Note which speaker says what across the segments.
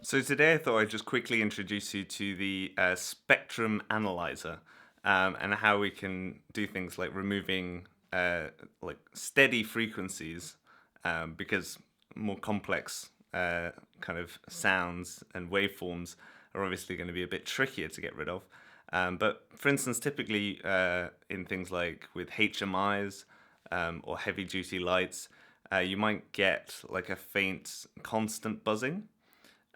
Speaker 1: So today I thought I'd just quickly introduce you to the spectrum analyzer and how we can do things like removing like steady frequencies because more complex kind of sounds and waveforms are obviously going to be a bit trickier to get rid of. But for instance, typically in things like with HMIs or heavy duty lights, you might get like a faint constant buzzing,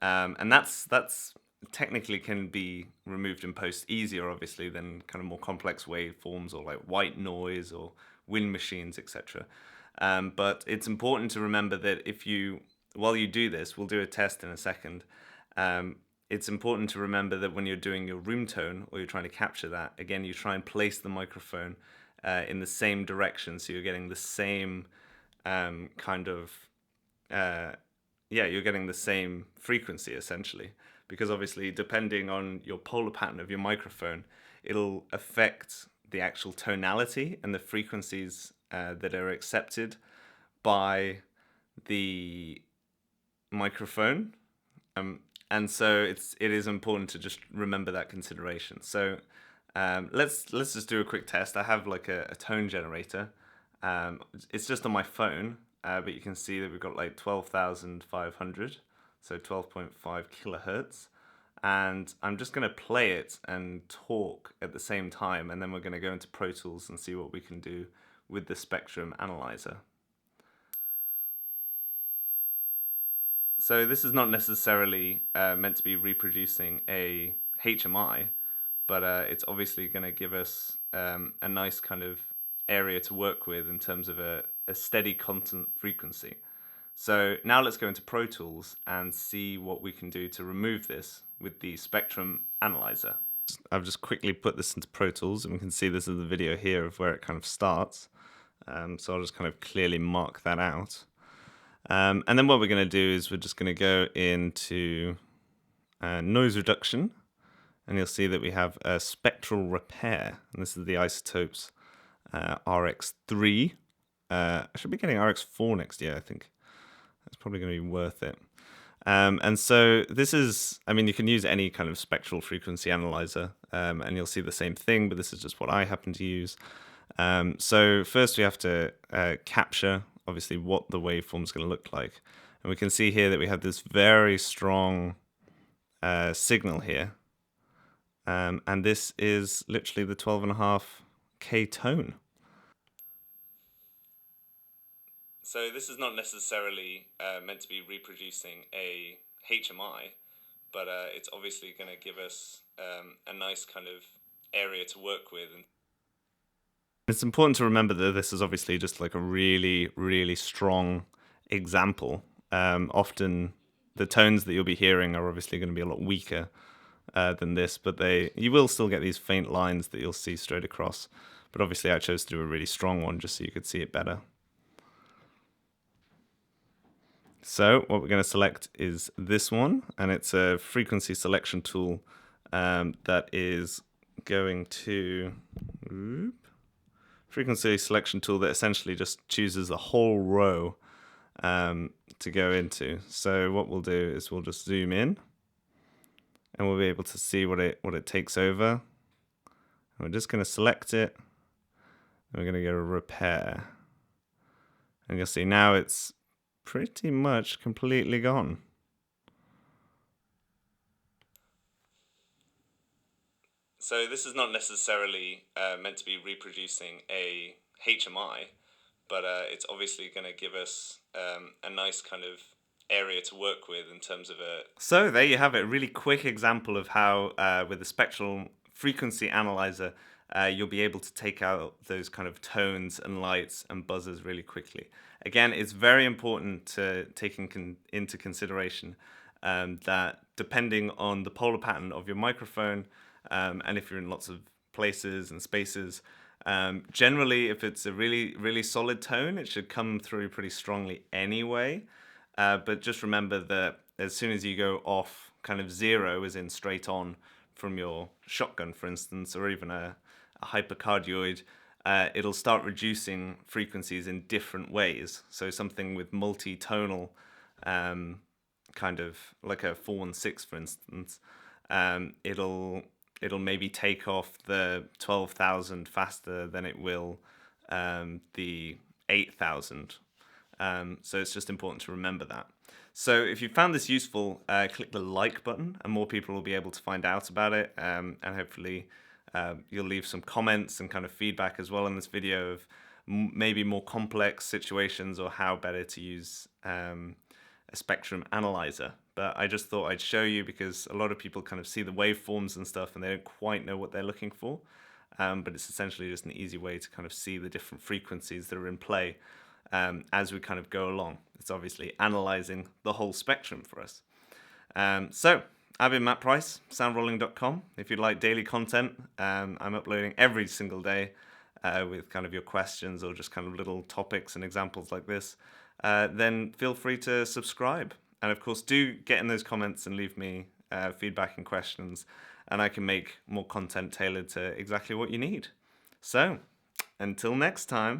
Speaker 1: and that's technically can be removed in post easier, obviously, than kind of more complex waveforms or like white noise or wind machines, etc. But it's important to remember that while you do this, we'll do a test in a second. It's important to remember that when you're doing your room tone or you're trying to capture that, again, you try and place the microphone in the same direction, so you're getting the same kind of uh, yeah, you're getting the same frequency essentially. Because obviously, depending on your polar pattern of your microphone, it'll affect the actual tonality and the frequencies that are accepted by the microphone. And so it is important to just remember that consideration. So let's just do a quick test. I have like a tone generator. It's just on my phone, but you can see that we've got like 12,500, so 12.5 kilohertz. And I'm just going to play it and talk at the same time, and then we're going to go into Pro Tools and see what we can do with the spectrum analyzer. So this is not necessarily meant to be reproducing a HMI, but it's obviously going to give us a nice kind of area to work with in terms of a steady constant frequency. So now let's go into Pro Tools and see what we can do to remove this with the spectrum analyzer. I've just quickly put this into Pro Tools, and we can see this is the video here of where it kind of starts. So I'll just kind of clearly mark that out. And then what we're going to do is we're just going to go into noise reduction, and you'll see that we have a spectral repair, and this is the isotopes RX3. I should be getting RX4 next year, I think. That's probably going to be worth it. And so this is, I mean, you can use any kind of spectral frequency analyzer, and you'll see the same thing, but this is just what I happen to use. So first we have to capture, obviously, what the waveform is going to look like. And we can see here that we have this very strong signal here. And this is literally the 12.5K tone. So this is not necessarily meant to be reproducing a HMI, but it's obviously going to give us a nice kind of area to work with. And it's important to remember that this is obviously just like a really, really strong example. Often the tones that you'll be hearing are obviously going to be a lot weaker than this, but you will still get these faint lines that you'll see straight across. But obviously I chose to do a really strong one just so you could see it better. So what we're going to select is this one, and it's a frequency selection tool that is going to frequency selection tool that essentially just chooses a whole row to go into. So what we'll do is we'll just zoom in, and we'll be able to see what it takes over. And we're just going to select it, and we're going to go to repair, and you'll see now it's pretty much completely gone. So this is not necessarily meant to be reproducing a HMI, but it's obviously going to give us a nice kind of area to work with in terms of a... So there you have it, a really quick example of how with the spectral frequency analyzer, you'll be able to take out those kind of tones and lights and buzzers really quickly. Again, it's very important to take into consideration that depending on the polar pattern of your microphone, and if you're in lots of places and spaces, generally if it's a really, really solid tone, it should come through pretty strongly anyway. But just remember that as soon as you go off kind of zero, as in straight on from your shotgun, for instance, or even a hypercardioid, it'll start reducing frequencies in different ways. So something with multi-tonal kind kind of like a 416, for instance, it'll maybe take off the 12,000 faster than it will the 8,000. So it's just important to remember that. So if you found this useful, click the like button, and more people will be able to find out about it. And hopefully you'll leave some comments and kind of feedback as well in this video of maybe more complex situations or how better to use a spectrum analyzer. But I just thought I'd show you because a lot of people kind of see the waveforms and stuff and they don't quite know what they're looking for. But it's essentially just an easy way to kind of see the different frequencies that are in play as we kind of go along. It's obviously analyzing the whole spectrum for us. So I've been Matt Price, soundrolling.com. If you'd like daily content, I'm uploading every single day with kind of your questions or just kind of little topics and examples like this. Then feel free to subscribe. And of course, do get in those comments and leave me feedback and questions, and I can make more content tailored to exactly what you need. So, until next time.